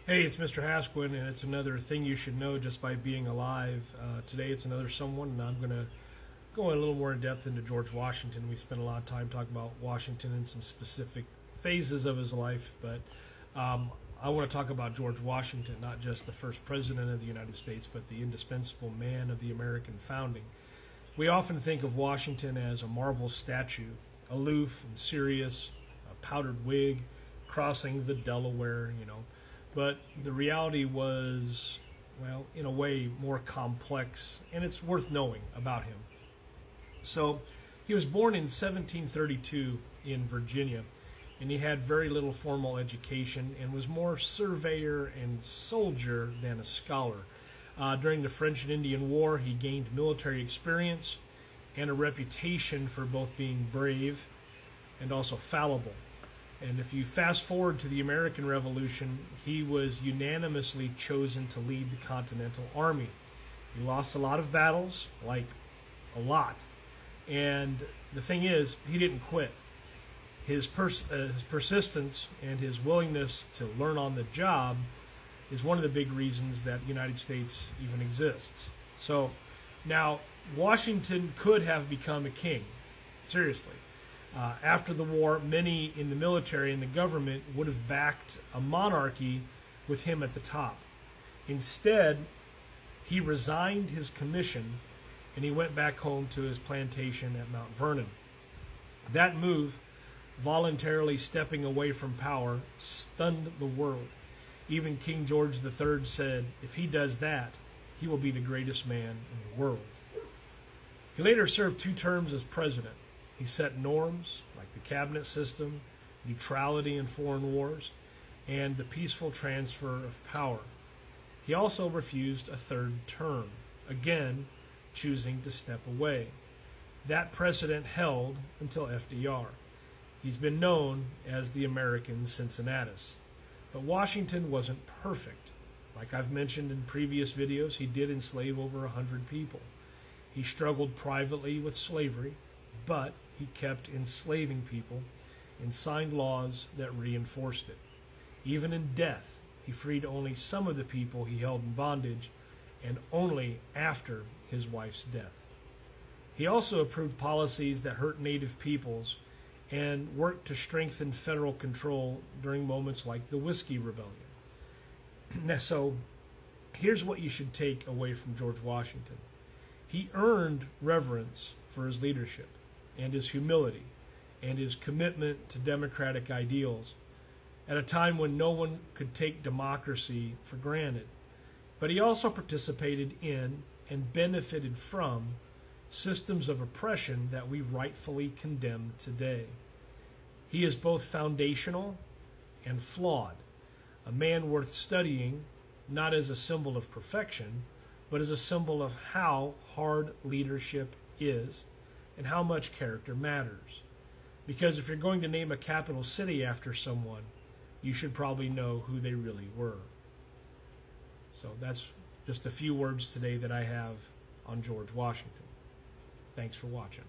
Hey, it's Mr. Hasquin, and it's another thing you should know just by being alive. Today, it's another someone, and I'm going to go a little more in depth into George Washington. We spent a lot of time talking about Washington and some specific phases of his life, but I want to talk about George Washington, not just the first president of the United States, but the indispensable man of the American founding. We often think of Washington as a marble statue, aloof and serious, a powdered wig, crossing the Delaware. But the reality was, well, in a way, more complex, and it's worth knowing about him. So, he was born in 1732 in Virginia, and he had very little formal education and was more surveyor and soldier than a scholar. During the French and Indian War, he gained military experience and a reputation for both being brave and also fallible. And if you fast forward to the American Revolution, he was unanimously chosen to lead the Continental Army. He lost a lot of battles, like a lot. And the thing is, he didn't quit. His persistence and his willingness to learn on the job is one of the big reasons that the United States even exists. So now, Washington could have become a king, seriously. After the war, many in the military and the government would have backed a monarchy with him at the top. Instead, he resigned his commission and he went back home to his plantation at Mount Vernon. That move, voluntarily stepping away from power, stunned the world. Even King George III said, if he does that, he will be the greatest man in the world. He later served 2 terms as president. He set norms like the cabinet system, neutrality in foreign wars, and the peaceful transfer of power. He also refused a 3rd term, again choosing to step away. That precedent held until FDR. He's been known as the American Cincinnatus. But Washington wasn't perfect. Like I've mentioned in previous videos, he did enslave over 100 people. He struggled privately with slavery, but he kept enslaving people and signed laws that reinforced it. Even in death, he freed only some of the people he held in bondage, and only after his wife's death. He also approved policies that hurt native peoples and worked to strengthen federal control during moments like the Whiskey Rebellion. So here's what you should take away from George Washington. He earned reverence for his leadership and his humility and his commitment to democratic ideals at a time when no one could take democracy for granted. But he also participated in and benefited from systems of oppression that we rightfully condemn today. He is both foundational and flawed, a man worth studying not as a symbol of perfection, but as a symbol of how hard leadership is and how much character matters. Because if you're going to name a capital city after someone, you should probably know who they really were. So that's just a few words today that I have on George Washington. Thanks for watching.